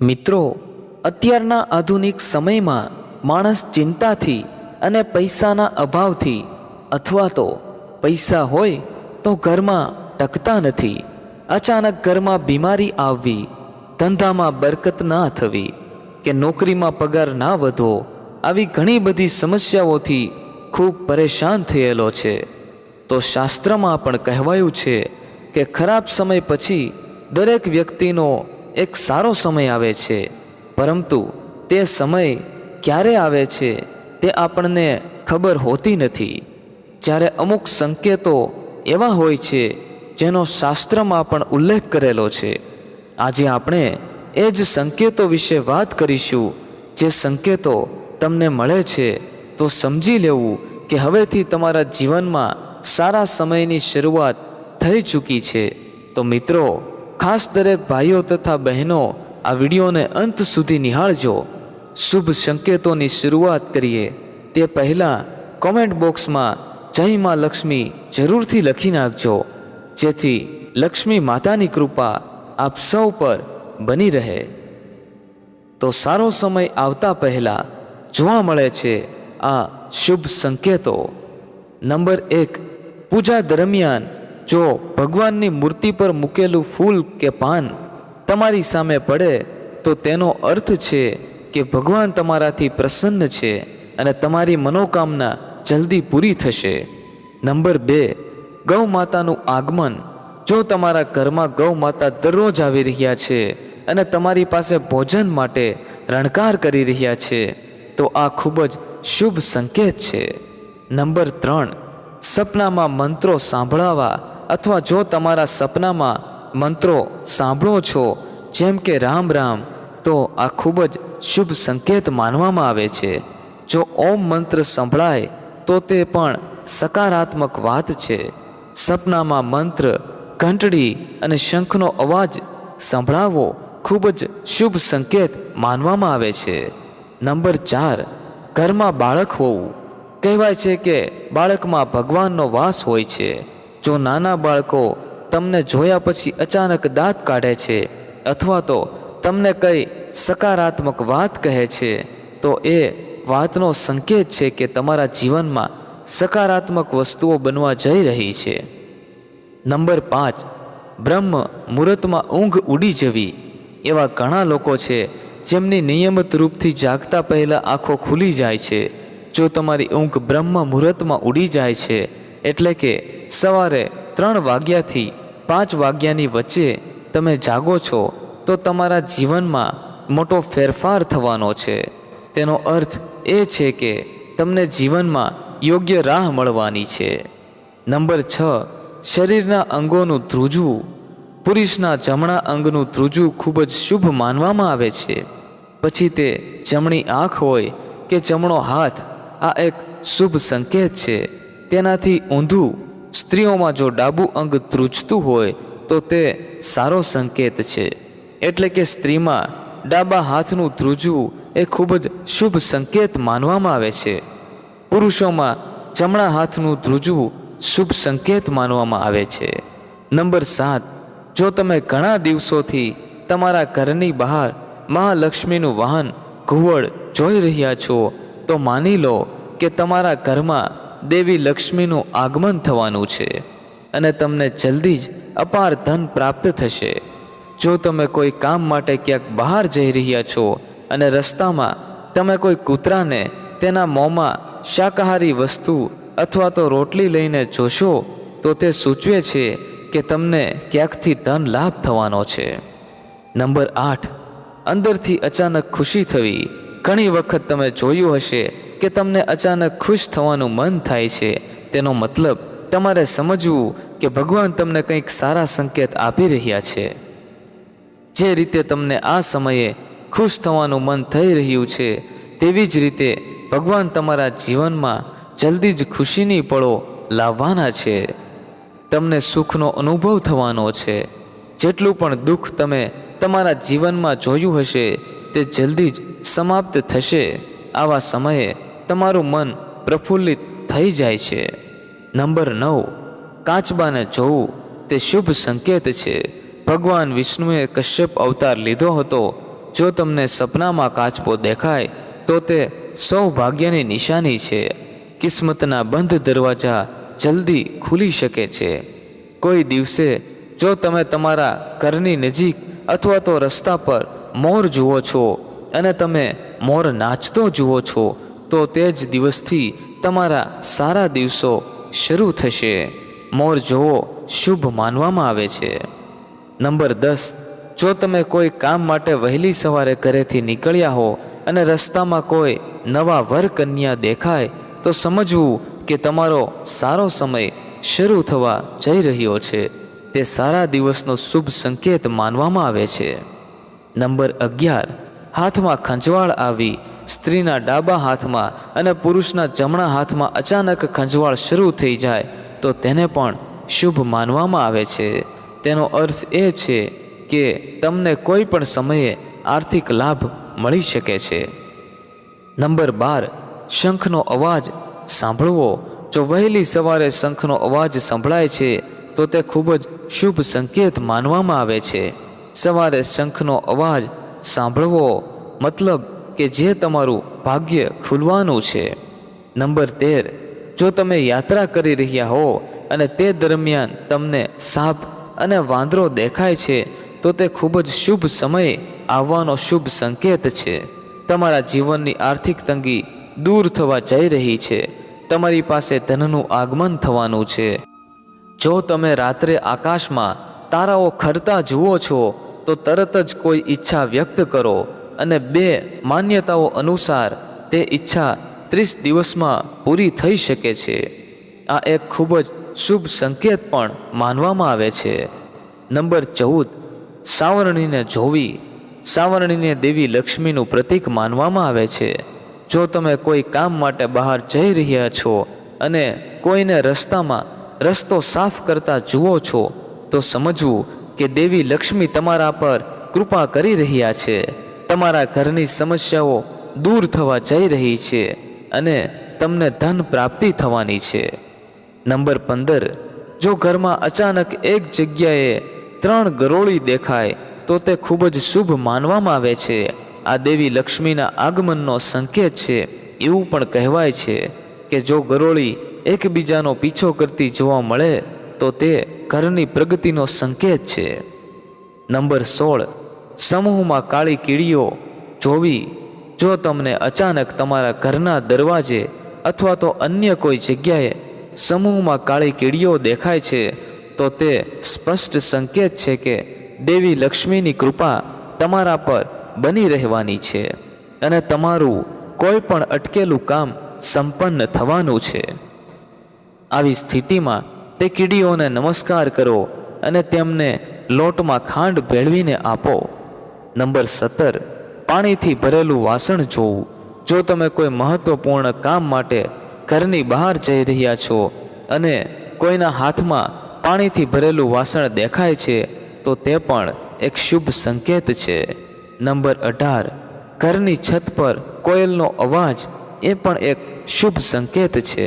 મિત્રો, અત્યારના આધુનિક સમયમાં માણસ ચિંતાથી અને પૈસાના અભાવથી અથવા તો પૈસા હોય તો ઘરમાં ટકતા નથી, અચાનક ઘરમાં બીમારી આવવી, ધંધામાં બરકત ના થવી કે નોકરીમાં પગાર ના વધવો, આવી ઘણી બધી સમસ્યાઓથી ખૂબ પરેશાન થયેલો છે. તો શાસ્ત્રમાં પણ કહેવાયું છે કે ખરાબ સમય પછી દરેક વ્યક્તિનો એક સારો સમય આવે છે, પરંતુ તે સમય ક્યારે આવે છે તે આપણને ખબર હોતી નથી. જ્યારે અમુક સંકેતો એવા હોય છે જેનો શાસ્ત્રમાં પણ ઉલ્લેખ કરેલો છે. આજે આપણે એ જ સંકેતો વિશે વાત કરીશું. જે સંકેતો તમને મળે છે તો સમજી લેવું કે હવેથી તમારા જીવનમાં સારા સમયની શરૂઆત થઈ ચૂકી છે. તો મિત્રો, ખાસ દરેક ભાઈઓ તથા બહેનો આ વિડીયોને અંત સુધી નિહાળજો. શુભ સંકેતોની શરૂઆત કરીએ તે પહેલાં કોમેન્ટ બોક્સમાં જય માં લક્ષ્મી જરૂરથી લખી નાખજો, જેથી લક્ષ્મી માતાની કૃપા આપ સૌ પર બની રહે. તો સારો સમય આવતા પહેલાં જોવા મળે છે આ શુભ સંકેતો. નંબર 1, પૂજા દરમિયાન જો ભગવાનની મૂર્તિ પર મૂકેલું ફૂલ કે પાન તમારી સામે પડે તો તેનો અર્થ છે કે ભગવાન તમારાથી પ્રસન્ન છે અને તમારી મનોકામના જલ્દી પૂરી થશે. નંબર 2, ગૌ માતાનું આગમન. જો તમારા ઘરમાં ગૌ માતા દરરોજ આવી રહ્યા છે અને તમારી પાસે ભોજન માટે રણકાર કરી રહ્યા છે તો આ ખૂબ જ શુભ સંકેત છે. નંબર 3, સપનામાં મંત્રો સાંભળાવા અથવા જો તમારા સપનામાં મંત્રો સાંભળો છો જેમ કે રામ રામ, તો આ ખૂબ જ શુભ સંકેત માનવામાં આવે છે. જો ઓમ મંત્ર સંભળાય તો તે પણ સકારાત્મક વાત છે. સપનામાં મંત્ર, ઘંટડી અને શંખનો અવાજ સંભળાવવો ખૂબ જ શુભ સંકેત માનવામાં આવે છે. નંબર 4, ઘરમાં બાળક હોવું. કહેવાય છે કે બાળકમાં ભગવાનનો વાસ હોય છે. જો નાના બાળકો તમને જોયા પછી અચાનક દાંત કાઢે છે અથવા તો તમને કંઈ સકારાત્મક વાત કહે છે તો એ વાતનો સંકેત છે કે તમારા જીવનમાં સકારાત્મક વસ્તુઓ બનવા જઈ રહી છે. નંબર 5, બ્રહ્મ મુહૂર્તમાં ઊંઘ ઉડી જવી. એવા ઘણા લોકો છે જેમની નિયમિત રૂપથી જાગતા પહેલાં આંખો ખુલી જાય છે. જો તમારી ઊંઘ બ્રહ્મ મુહૂર્તમાં ઉડી જાય છે એટલે કે સવારે 3 વાગ્યાથી 5 વાગ્યાની વચ્ચે તમે જાગો છો તો તમારા જીવનમાં મોટો ફેરફાર થવાનો છે. તેનો અર્થ એ છે કે તમને જીવનમાં યોગ્ય રાહ મળવાની છે. નંબર 6, શરીરના અંગોનું ધ્રુજવું. પુરુષના જમણા અંગનું ધ્રુજવું ખૂબ જ શુભ માનવામાં આવે છે. પછી તે જમણી આંખ હોય કે જમણો હાથ, આ એક શુભ સંકેત છે. તેનાથી ઊંધું સ્ત્રીઓમાં જો ડાબું અંગ ધ્રુજતું હોય તો તે સારો સંકેત છે. એટલે કે સ્ત્રીમાં ડાબા હાથનું ધ્રુજવું એ ખૂબ જ શુભ સંકેત માનવામાં આવે છે. પુરુષોમાં જમણા હાથનું ધ્રુજવું શુભ સંકેત માનવામાં આવે છે. નંબર 7, જો તમે ઘણા દિવસોથી તમારા ઘરની બહાર મહાલક્ષ્મીનું વાહન ઘુવડ જોઈ રહ્યા છો તો માની લો કે તમારા ઘરમાં દેવી લક્ષ્મીનું આગમન થવાનું છે અને તમને જલ્દી જ અપાર ધન પ્રાપ્ત થશે. જો તમે કોઈ કામ માટે ક્યાંક બહાર જઈ રહ્યા છો અને રસ્તામાં તમે કોઈ કૂતરાને તેના મોંમાં શાકાહારી વસ્તુ અથવા તો રોટલી લઈને જોશો તો તે સૂચવે છે કે તમને ક્યાંકથી ધન લાભ થવાનો છે. નંબર 8, અંદરથી અચાનક ખુશી થવી. ઘણી વખત તમે જોયું હશે કે તમને અચાનક ખુશ થવાનું મન થાય છે. તેનો મતલબ તમારે સમજવું કે ભગવાન તમને કંઈક સારા સંકેત આપી રહ્યા છે. જે રીતે તમને આ સમયે ખુશ થવાનું મન થઈ રહ્યું છે તેવી જ રીતે ભગવાન તમારા જીવનમાં જલ્દી જ ખુશીની પળો લાવવાના છે. તમને સુખનો અનુભવ થવાનો છે. જેટલું પણ દુઃખ તમે તમારા જીવનમાં જોયું હશે તે જલ્દી જ સમાપ્ત થશે. આવા સમયે તમારું મન પ્રફુલ્લિત થઈ જાય છે. નંબર 9, કાચબાને જોવું તે શુભ સંકેત છે. ભગવાન વિષ્ણુએ કશ્યપ અવતાર લીધો હતો. જો તમને સપનામાં કાચબો દેખાય તો તે સૌભાગ્યની નિશાની છે. કિસ્મતના બંધ દરવાજા જલ્દી ખુલી શકે છે. કોઈ દિવસે જો તમે તમારા ઘરની નજીક અથવા તો રસ્તા પર મોર જુઓ છો અને તમે મોર નાચતો જુઓ છો તો તે જ દિવસથી તમારા સારા દિવસો શરૂ થશે. મોર જોવો શુભ માનવામાં આવે છે. નંબર 10, જો તમે કોઈ કામ માટે વહેલી સવારે ઘરેથી નીકળ્યા હો અને રસ્તામાં કોઈ નવા વર કન્યા દેખાય તો સમજવું કે તમારો સારો સમય શરૂ થવા જઈ રહ્યો છે. તે સારા દિવસનો શુભ સંકેત માનવામાં આવે છે. નંબર 11, હાથમાં ખંજવાળ આવી. સ્ત્રીના ડાબા હાથમાં અને પુરુષના જમણા હાથમાં અચાનક ખંજવાળ શરૂ થઈ જાય તો તેને પણ શુભ માનવામાં આવે છે. તેનો અર્થ એ છે કે તમને કોઈ પણ સમયે આર્થિક લાભ મળી શકે છે. નંબર 12, શંખનો અવાજ સાંભળવો. જો વહેલી સવારે શંખનો અવાજ સંભળાય છે તો તે ખૂબ જ શુભ સંકેત માનવામાં આવે છે. સવારે શંખનો અવાજ સાંભળવો મતલબ કે જે તમારું ભાગ્ય ખુલવાનું છે. નંબર 13, જો તમે યાત્રા કરી રહ્યા હો અને તે દરમિયાન તમને સાપ અને વાંદરો દેખાય છે તો તે ખૂબ જ શુભ સમય આવવાનો શુભ સંકેત છે. તમારા જીવનની આર્થિક તંગી દૂર થવા જઈ રહી છે. તમારી પાસે ધનનું આગમન થવાનું છે. જો તમે રાત્રે આકાશમાં તારાઓ ખરતા જુઓ છો તો તરત જ કોઈ ઈચ્છા વ્યક્ત કરો અને 2 માન્યતાઓ અનુસાર તે ઈચ્છા 30 દિવસમાં પૂરી થઈ શકે છે. આ એક ખૂબ જ શુભ સંકેત પણ માનવામાં આવે છે. નંબર 14, સાવરણીને જોવી. સાવરણીને દેવી લક્ષ્મીનું પ્રતીક માનવામાં આવે છે. જો તમે કોઈ કામ માટે બહાર જઈ રહ્યા છો અને કોઈને રસ્તામાં રસ્તો સાફ કરતા જુઓ છો તો સમજવું કે દેવી લક્ષ્મી તમારા પર કૃપા કરી રહ્યા છે. તમારા ઘરની સમસ્યાઓ દૂર થવા જઈ રહી છે અને તમને ધન પ્રાપ્તિ થવાની છે. નંબર 15, જો ઘરમાં અચાનક એક જગ્યાએ 3 ગરોળી દેખાય તો તે ખૂબ જ શુભ માનવામાં આવે છે. આ દેવી લક્ષ્મીના આગમનનો સંકેત છે. એવું પણ કહેવાય છે કે જો ગરોળી એકબીજાનો પીછો કરતી જોવા મળે તો તે ઘરની પ્રગતિનો સંકેત છે. નંબર 16, સમૂહમાં કાળી કીડીઓ જોવી. જો તમને અચાનક તમારા ઘરના દરવાજે અથવા તો અન્ય કોઈ જગ્યાએ સમૂહમાં કાળી કીડીઓ દેખાય છે તો તે સ્પષ્ટ સંકેત છે કે દેવી લક્ષ્મીની કૃપા તમારા પર બની રહેવાની છે અને તમારું કોઈ પણ અટકેલું કામ સંપન્ન થવાનું છે. આવી સ્થિતિમાં તે કીડીઓને નમસ્કાર કરો અને તેમને લોટમાં ખાંડ ભેળવીને આપો. નંબર 17, પાણીથી ભરેલું વાસણ જોવું. જો તમે કોઈ મહત્વપૂર્ણ કામ માટે ઘરની બહાર જઈ રહ્યા છો અને કોઈના હાથમાં પાણીથી ભરેલું વાસણ દેખાય છે તો તે પણ એક શુભ સંકેત છે. નંબર 18, ઘરની છત પર કોયલનો અવાજ એ પણ એક શુભ સંકેત છે.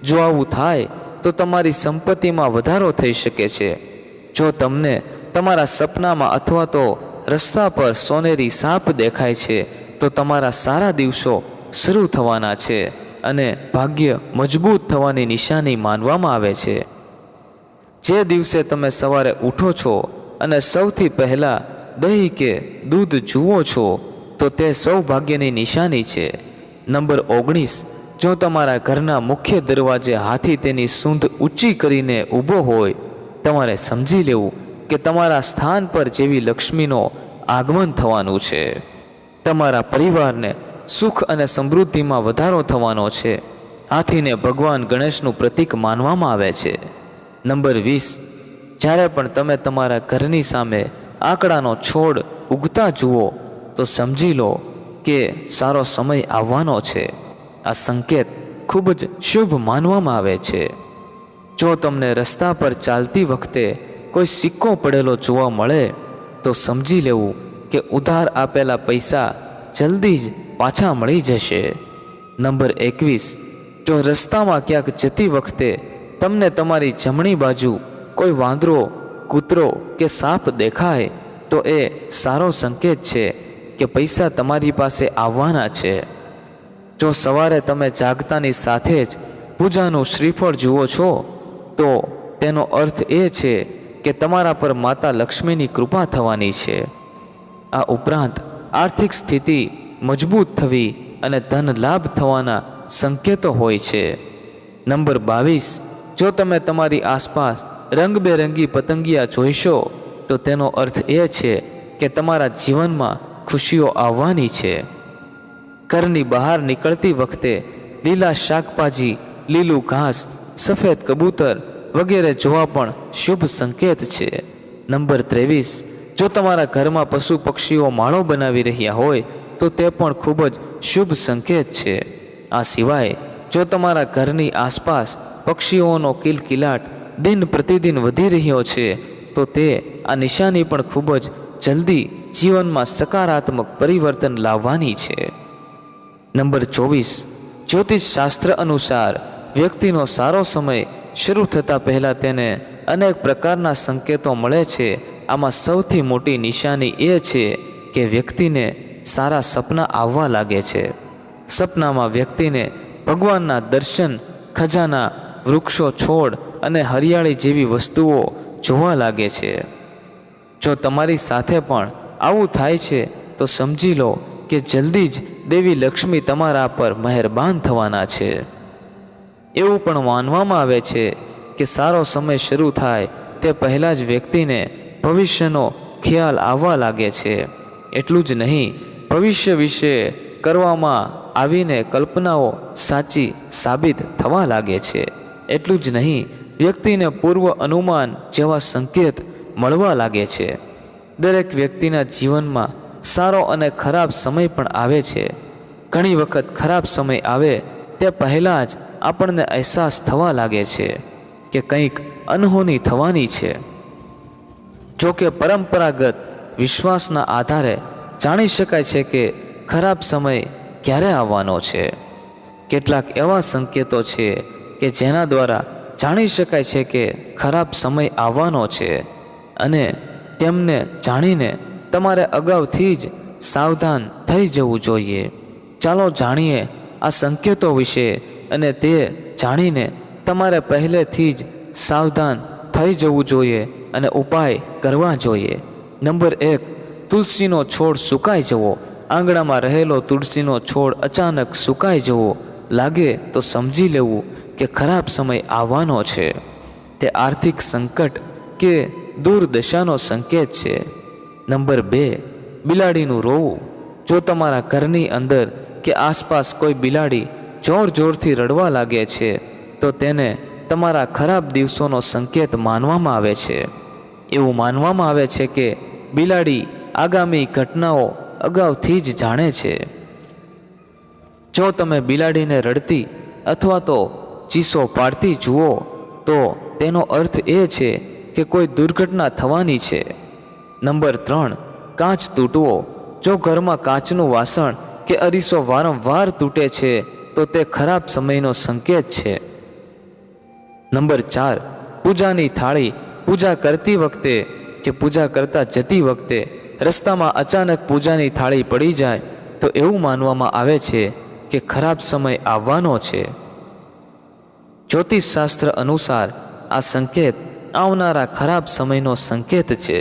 જો આવું થાય તો તમારી સંપત્તિમાં વધારો થઈ શકે છે. જો તમને તમારા સપનામાં અથવા તો રસ્તા પર સોનેરી સાપ દેખાય છે તો તમારા સારા દિવસો શરૂ થવાના છે અને ભાગ્ય મજબૂત થવાની નિશાની માનવામાં આવે છે. જે દિવસે તમે સવારે ઉઠો છો અને સૌથી પહેલાં દહીં કે દૂધ જુઓ છો તો તે સૌભાગ્યની નિશાની છે. નંબર 19, જો તમારા ઘરના મુખ્ય દરવાજે હાથી તેની સૂંઢ ઊંચી કરીને ઊભો હોય તમારે સમજી લેવું કે તમારા સ્થાન પર જેવી લક્ષ્મીનો આગમન થવાનું છે. તમારા પરિવારને સુખ અને સમૃદ્ધિમાં વધારો થવાનો છે. હાથીને ભગવાન ગણેશનું પ્રતીક માનવામાં આવે છે. નંબર 20, જ્યારે પણ તમે તમારા ઘરની સામે આંકડાનો છોડ ઉગતા જુઓ તો સમજી લો કે સારો સમય આવવાનો છે. આ સંકેત ખૂબ જ શુભ માનવામાં આવે છે. જો તમને રસ્તા પર ચાલતી વખતે કોઈ સિક્કો પડેલો જોવા મળે તો સમજી લેવું કે ઉધાર આપેલા પૈસા જલ્દી જ પાછા મળી જશે. નંબર 21, જો રસ્તામાં ક્યાંક જતી વખતે તમને તમારી જમણી બાજુ કોઈ વાંદરો, કૂતરો કે સાપ દેખાય તો એ સારો સંકેત છે કે પૈસા તમારી પાસે આવવાના છે. જો સવારે તમે જાગતાની સાથે જ પૂજાનું શ્રીફળ જુઓ છો તો તેનો અર્થ એ છે કે તમારા પર માતા લક્ષ્મીની કૃપા થવાની છે. આ ઉપરાંત આર્થિક સ્થિતિ મજબૂત થવી અને ધન લાભ થવાના સંકેતો હોય છે. નંબર 22, જો તમે તમારી આસપાસ રંગબેરંગી પતંગિયા જોઈશો તો તેનો અર્થ એ છે કે તમારા જીવનમાં ખુશીઓ આવવાની છે. ઘરની બહાર નીકળતી વખતે લીલા શાકભાજી, લીલું ઘાસ, સફેદ કબૂતર વગેરે જોવા પણ શુભ સંકેત છે. નંબર 23, જો તમારા ઘરમાં પશુ પક્ષીઓ માળો બનાવી રહ્યા હોય તો તે પણ ખૂબ જ શુભ સંકેત છે. આ સિવાય જો તમારા ઘરની આસપાસ પક્ષીઓનો કિલકિલાટ દિન પ્રતિદિન વધી રહ્યો છે તો તે આ નિશાની પણ ખૂબ જ જલ્દી જીવનમાં સકારાત્મક પરિવર્તન લાવવાની છે. નંબર 24, જ્યોતિષ શાસ્ત્ર અનુસાર વ્યક્તિનો સારો સમય શરૂ થતાં પહેલાં તેને અનેક પ્રકારના સંકેતો મળે છે. આમાં સૌથી મોટી નિશાની એ છે કે વ્યક્તિને સારા સપના આવવા લાગે છે. સપનામાં વ્યક્તિને ભગવાનના દર્શન, ખજાના, વૃક્ષો, છોડ અને હરિયાળી જેવી વસ્તુઓ જોવા લાગે છે. જો તમારી સાથે પણ આવું થાય છે તો સમજી લો કે જલ્દી જ દેવી લક્ષ્મી તમારા પર મહેરબાન થવાના છે. એવું પણ માનવામાં આવે છે કે સારો સમય શરૂ થાય તે પહેલાં જ વ્યક્તિને ભવિષ્યનો ખ્યાલ આવવા લાગે છે. એટલું જ નહીં, ભવિષ્ય વિશે કરવામાં આવીને કલ્પનાઓ સાચી સાબિત થવા લાગે છે. એટલું જ નહીં, વ્યક્તિને પૂર્વ અનુમાન જેવા સંકેત મળવા લાગે છે. દરેક વ્યક્તિના જીવનમાં સારો અને ખરાબ સમય પણ આવે છે. ઘણી વખત ખરાબ સમય આવે તે પહેલાં જ આપણને અહેસાસ થવા લાગે છે કે કંઈક અનહોની થવાની છે. જો કે પરંપરાગત વિશ્વાસના આધારે જાણી શકાય છે કે ખરાબ સમય ક્યારે આવવાનો છે. કેટલાક એવા સંકેતો છે કે જેના દ્વારા જાણી શકાય છે કે ખરાબ સમય આવવાનો છે અને તેમને જાણીને તમારે અગાઉથી જ સાવધાન થઈ જવું જોઈએ. ચાલો જાણીએ આ સંકેતો વિશે અને તે જાણીને તમારે પહેલેથી જ સાવધાન થઈ જવું જોઈએ અને ઉપાય કરવા જોઈએ. નંબર 1, તુલસીનો છોડ સુકાઈ જવો. આંગણામાં રહેલો તુલસીનો છોડ અચાનક સુકાઈ જવો લાગે તો સમજી લેવું કે ખરાબ સમય આવવાનો છે. તે આર્થિક સંકટ કે દુર્દશાનો સંકેત છે. નંબર 2, બિલાડીનું રોવું. જો તમારા ઘરની અંદર કે આસપાસ કોઈ બિલાડી જોર જોરથી રડવા લાગે છે તો તેને તમારા ખરાબ દિવસોનો સંકેત માનવામાં આવે છે. એવું માનવામાં આવે છે કે બિલાડી આગામી ઘટનાઓ અગાઉથી જ જાણે છે. જો તમે બિલાડીને રડતી અથવા તો ચીસો પાડતી જુઓ તો તેનો અર્થ એ છે કે કોઈ દુર્ઘટના થવાની છે. નંબર 3, કાચ તૂટવો. જો ઘરમાં કાચનું વાસણ કે અરીસો વારંવાર તૂટે છે તો તે ખરાબ સમયનો સંકેત છે. નંબર 4, પૂજાની થાળી. પૂજા કરતી વખતે કે પૂજા કરતા જતી વખતે રસ્તામાં અચાનક પૂજાની થાળી પડી જાય તો એવું માનવામાં આવે છે કે ખરાબ સમય આવવાનો છે. જ્યોતિષશાસ્ત્ર અનુસાર આ સંકેત આવનારા ખરાબ સમયનો સંકેત છે.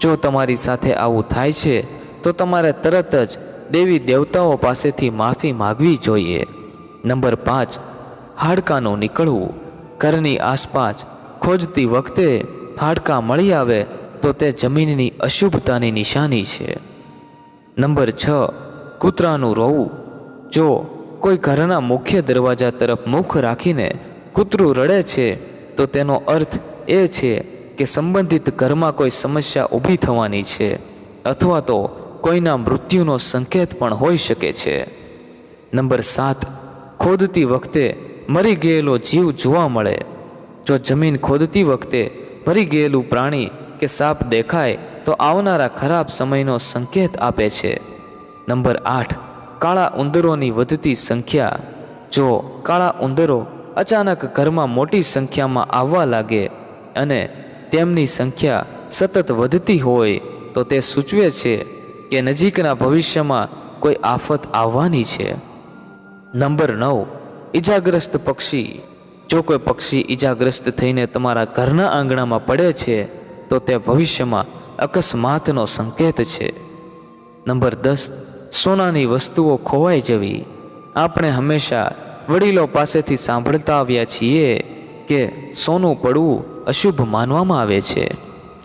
જો તમારી સાથે આવું થાય છે તો તમારે તરત જ દેવી દેવતાઓ પાસેથી માફી માગવી જોઈએ. નંબર 5, હાડકાનું નીકળવું. ઘરની આસપાસ ખોજતી વખતે હાડકાં મળી આવે તો તે જમીનની અશુભતાની નિશાની છે. નંબર 6, કૂતરાનું રોવું. જો કોઈ ઘરના મુખ્ય દરવાજા તરફ મુખ રાખીને કૂતરું રડે છે તો તેનો અર્થ એ છે કે સંબંધિત ઘરમાં કોઈ સમસ્યા ઊભી થવાની છે અથવા તો કોઈના મૃત્યુનો સંકેત પણ હોઈ શકે છે. નંબર 7, ખોદતી વખતે મરી ગયેલો જીવ જોવા મળે. જો જમીન ખોદતી વખતે મરી ગયેલું પ્રાણી કે સાપ દેખાય તો આવનારા ખરાબ સમયનો સંકેત આપે છે. નંબર 8, કાળા ઉંદરોની વધતી સંખ્યા. જો કાળા ઉંદરો અચાનક ઘરમાં મોટી સંખ્યામાં આવવા લાગે અને તેમની સંખ્યા સતત વધતી હોય તો તે સૂચવે છે કે નજીકના ભવિષ્યમાં કોઈ આફત આવવાની છે. નંબર 9, ઈજાગ્રસ્ત પક્ષી. જો કોઈ પક્ષી ઈજાગ્રસ્ત થઈને તમારા ઘરના આંગણામાં પડે છે તો તે ભવિષ્યમાં અકસ્માતનો સંકેત છે. નંબર 10, સોનાની વસ્તુઓ ખોવાઈ જવી. આપણે હંમેશા વડીલો પાસેથી સાંભળતા આવ્યા છીએ કે સોનું પડવું અશુભ માનવામાં આવે છે,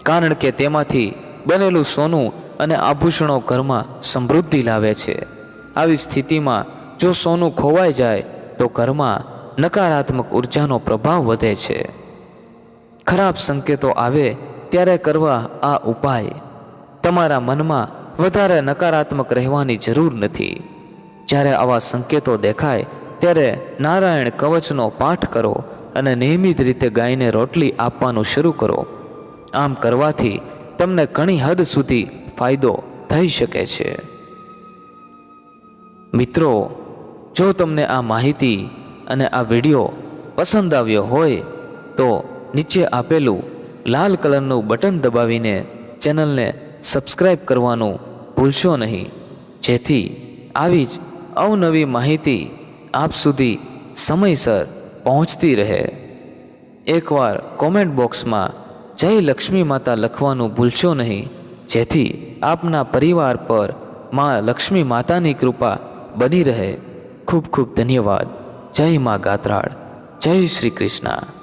કારણ કે તેમાંથી બનેલું સોનું અને આભૂષણો ઘરમાં સમૃદ્ધિ લાવે છે. આવી સ્થિતિમાં જો સોનું ખોવાઈ જાય તો ઘરમાં નકારાત્મક ઉર્જાનો પ્રભાવ વધે છે. ખરાબ સંકેતો આવે ત્યારે કરવા આ ઉપાય. તમારા મનમાં વધારે નકારાત્મક રહેવાની જરૂર નથી. જ્યારે આવા સંકેતો દેખાય ત્યારે નારાયણ કવચનો પાઠ કરો અને નિયમિત રીતે ગાયને રોટલી આપવાનું શરૂ કરો. આમ કરવાથી તમને ઘણી હદ સુધી ફાયદો થઈ શકે છે. મિત્રો, જો તમને આ માહિતી અને આ વિડીયો પસંદ આવ્યો હોય તો નીચે આપેલું લાલ કલરનું બટન દબાવીને ચેનલને સબસ્ક્રાઈબ કરવાનું ભૂલશો નહીં, જેથી આવી જ અવનવી માહિતી આપ સુધી સમયસર પહોંચતી રહે. એકવાર કોમેન્ટ બોક્સમાં જય લક્ષ્મી માતા લખવાનું ભૂલશો નહીં, જેથી આપના પરિવાર પર માં લક્ષ્મી માતાની કૃપા બની રહે. ખૂબ ખૂબ ધન્યવાદ. જય માં ગાત્રાળ. જય શ્રી કૃષ્ણ.